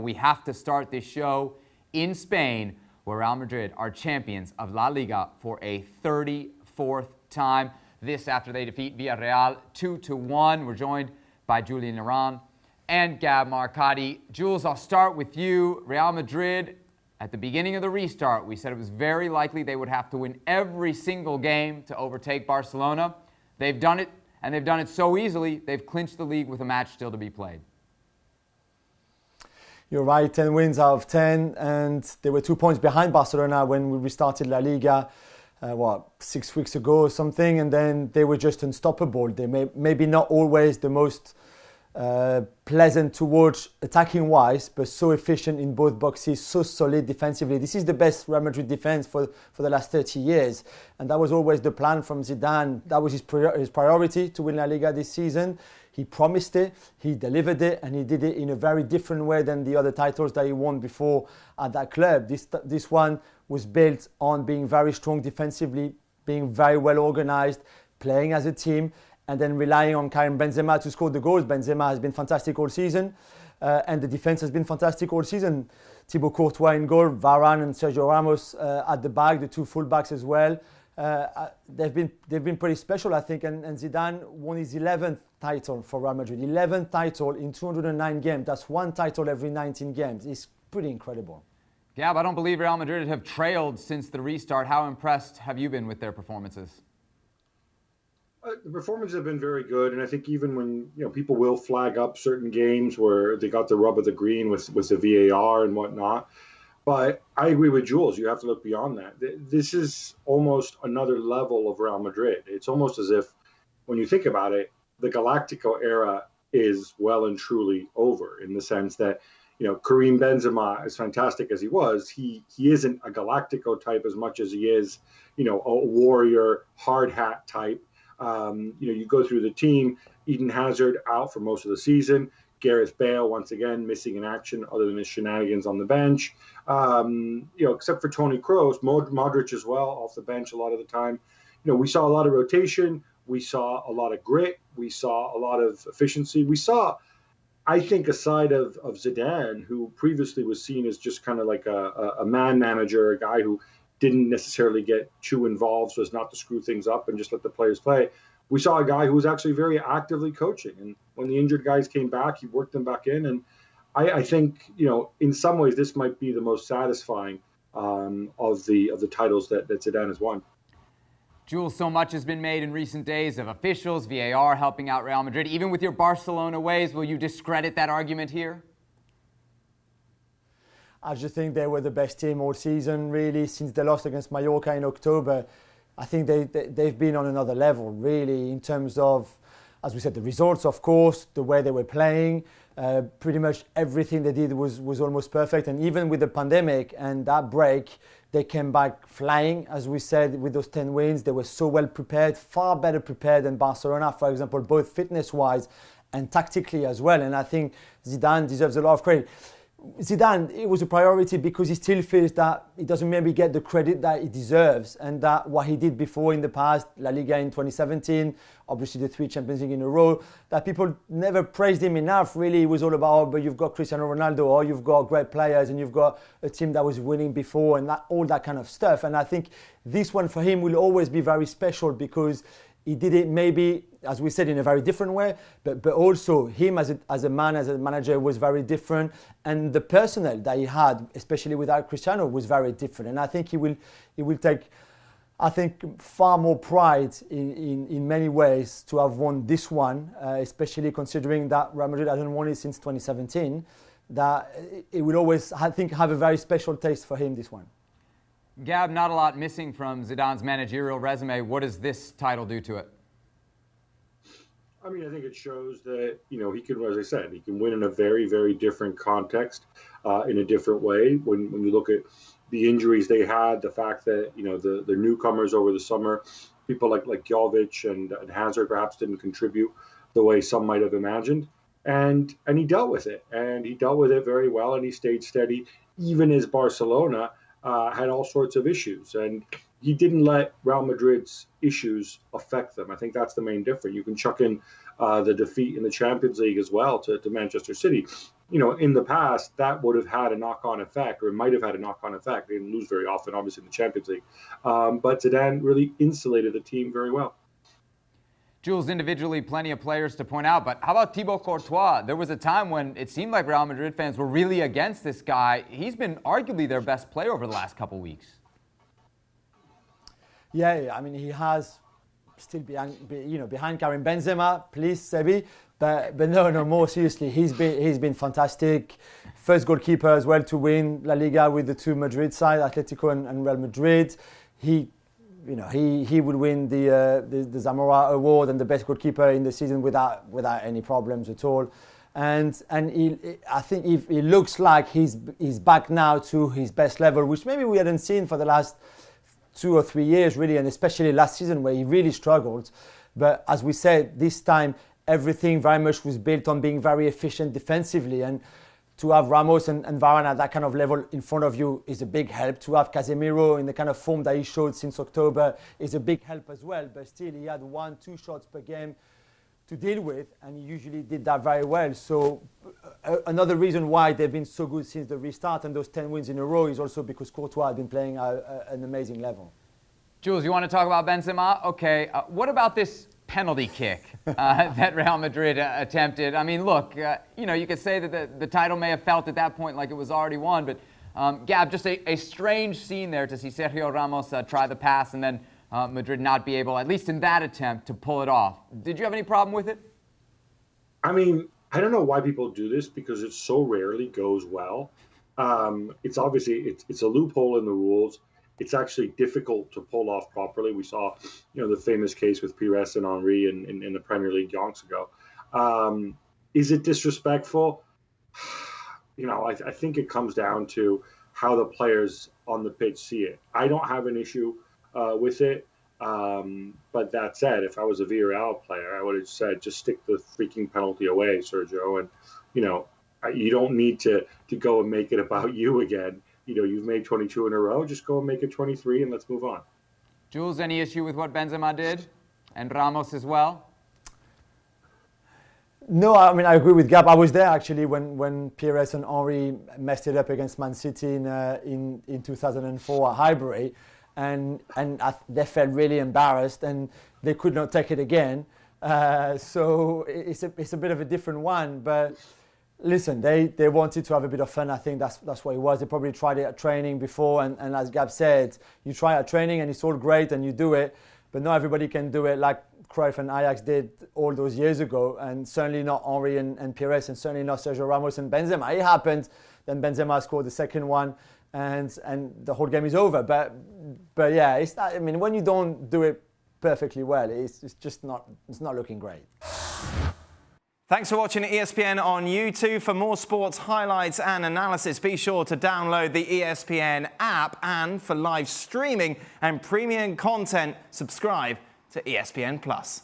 We have to start this show in Spain, where Real Madrid are champions of La Liga for a 34th time. This after they defeat Villareal 2-1. We're joined by Julien Laurens and Gab Marcotti. Jules, I'll start with you. Real Madrid, at the beginning of the restart, we said it was very likely they would have to win every single game to overtake Barcelona. They've done it, and they've done it so easily, they've clinched the league with a match still to be played. You're right, 10 wins out of 10, and they were 2 points behind Barcelona when we restarted La Liga, 6 weeks ago or something, and then they were just unstoppable. They maybe not always the most pleasant to watch attacking-wise, but so efficient in both boxes, so solid defensively. This is the best Real Madrid defense for the last 30 years, and that was always the plan from Zidane. That was his priority to win La Liga this season. He promised it, he delivered it, and he did it in a very different way than the other titles that he won before at that club. This one was built on being very strong defensively, being very well organized, playing as a team, and then relying on Karim Benzema to score the goals. Benzema has been fantastic all season, and the defense has been fantastic all season. Thibaut Courtois in goal, Varane and Sergio Ramos at the back, the two fullbacks as well. They've been pretty special, I think, and Zidane won his 11th title for Real Madrid. 11th title in 209 games. That's one title every 19 games. It's pretty incredible. Gab, I don't believe Real Madrid have trailed since the restart. How impressed have you been with their performances? The performances have been very good, and I think even when people will flag up certain games where they got the rub of the green with the VAR and whatnot. But I agree with Jules. You have to look beyond that. This is almost another level of Real Madrid. It's almost as if, when you think about it, the Galactico era is well and truly over, in the sense that, Karim Benzema, as fantastic as he was, he isn't a Galactico type as much as he is, a warrior, hard hat type. You go through the team. Eden Hazard out for most of the season. Gareth Bale, once again, missing in action other than his shenanigans on the bench. Except for Toni Kroos, Madrids as well, off the bench a lot of the time. We saw a lot of rotation. We saw a lot of grit. We saw a lot of efficiency. We saw, I think, a side of Zidane, who previously was seen as just kind of like a man manager, a guy who didn't necessarily get too involved so as not to screw things up and just let the players play. We saw a guy who was actually very actively coaching. And when the injured guys came back, he worked them back in. And I think, in some ways, this might be the most satisfying of the titles that Zidane has won. Jules, so much has been made in recent days of officials, VAR helping out Real Madrid. Even with your Barcelona ways, will you discredit that argument here? I just think they were the best team all season, really, since they lost against Mallorca in October. I think they've been on another level, really, in terms of, as we said, the results, of course, the way they were playing. Pretty much everything they did was almost perfect. And even with the pandemic and that break, they came back flying, as we said, with those 10 wins. They were so well prepared, far better prepared than Barcelona, for example, both fitness-wise and tactically as well. And I think Zidane deserves a lot of credit. Zidane, it was a priority because he still feels that he doesn't maybe get the credit that he deserves, and that what he did before in the past, La Liga in 2017, obviously the 3 Champions League in a row, that people never praised him enough. Really, it was all about, but you've got Cristiano Ronaldo, or you've got great players, and you've got a team that was winning before, and all that kind of stuff. And I think this one for him will always be very special because he did it maybe, as we said, in a very different way, but also him as a man, as a manager, was very different, and the personnel that he had, especially without Cristiano, was very different. And I think he will take, I think, far more pride in many ways to have won this one, especially considering that Real Madrid hasn't won it since 2017. That it will always, I think, have a very special taste for him, this one. Gab, not a lot missing from Zidane's managerial resume. What does this title do to it? I mean, I think it shows that, he can, as I said, he can win in a very, very different context, in a different way. When you look at the injuries they had, the fact that, the newcomers over the summer, people like Jovic and Hazard perhaps didn't contribute the way some might have imagined. And he dealt with it. And he dealt with it very well, and he stayed steady, even as Barcelona had all sorts of issues, and he didn't let Real Madrid's issues affect them. I think that's the main difference. You can chuck in the defeat in the Champions League as well to Manchester City. In the past, that would have had a knock-on effect, or it might have had a knock-on effect. They didn't lose very often, obviously, in the Champions League. But Zidane really insulated the team very well. Jules, individually, plenty of players to point out, but how about Thibaut Courtois? There was a time when it seemed like Real Madrid fans were really against this guy. He's been arguably their best player over the last couple weeks. Yeah, I mean, he has still behind Karim Benzema, please, Sebi. But no, more seriously, he's been fantastic. First goalkeeper as well to win La Liga with the two Madrid sides, Atletico and Real Madrid. He would win the Zamora Award and the best goalkeeper in the season without any problems at all. And I think it looks like he's back now to his best level, which maybe we hadn't seen for the last 2 or 3 years really, and especially last season where he really struggled. But as we said, this time everything very much was built on being very efficient defensively, and to have Ramos and Varane at that kind of level in front of you is a big help. To have Casemiro in the kind of form that he showed since October is a big help as well. But still, he had 1-2 shots per game to deal with, and he usually did that very well. So another reason why they've been so good since the restart and those 10 wins in a row is also because Courtois had been playing at an amazing level. Jules, you want to talk about Benzema? Okay, what about this penalty kick that Real Madrid attempted? I mean, look, you could say that the title may have felt at that point like it was already won, but Gab, just a strange scene there to see Sergio Ramos try the pass and then Madrid not be able, at least in that attempt, to pull it off. Did you have any problem with it? I mean, I don't know why people do this because it so rarely goes well. It's obviously it's a loophole in the rules. It's actually difficult to pull off properly. We saw, the famous case with Pires and Henry in the Premier League yonks ago. Is it disrespectful? I think it comes down to how the players on the pitch see it. I don't have an issue with it. But that said, if I was a Villareal player, I would have said, just stick the freaking penalty away, Sergio. And, you don't need to go and make it about you again. You've made 22 in a row. Just go and make it 23 and let's move on. Jules, any issue with what Benzema did? And Ramos as well? No, I mean, I agree with Gab. I was there actually when Pires and Henry messed it up against Man City in 2004 at Highbury. And they felt really embarrassed and they could not take it again. So it's a bit of a different one. But listen, they wanted to have a bit of fun. I think that's what it was. They probably tried it at training before. And as Gab said, you try at training and it's all great and you do it. But not everybody can do it like Cruyff and Ajax did all those years ago. And certainly not Henry and Pires, and certainly not Sergio Ramos and Benzema. It happened. Then Benzema scored the second one. And the whole game is over. But yeah, it's not, I mean, when you don't do it perfectly well, it's not looking great. Thanks for watching ESPN on YouTube. For more sports highlights and analysis, be sure to download the ESPN app, and for live streaming and premium content, subscribe to ESPN Plus.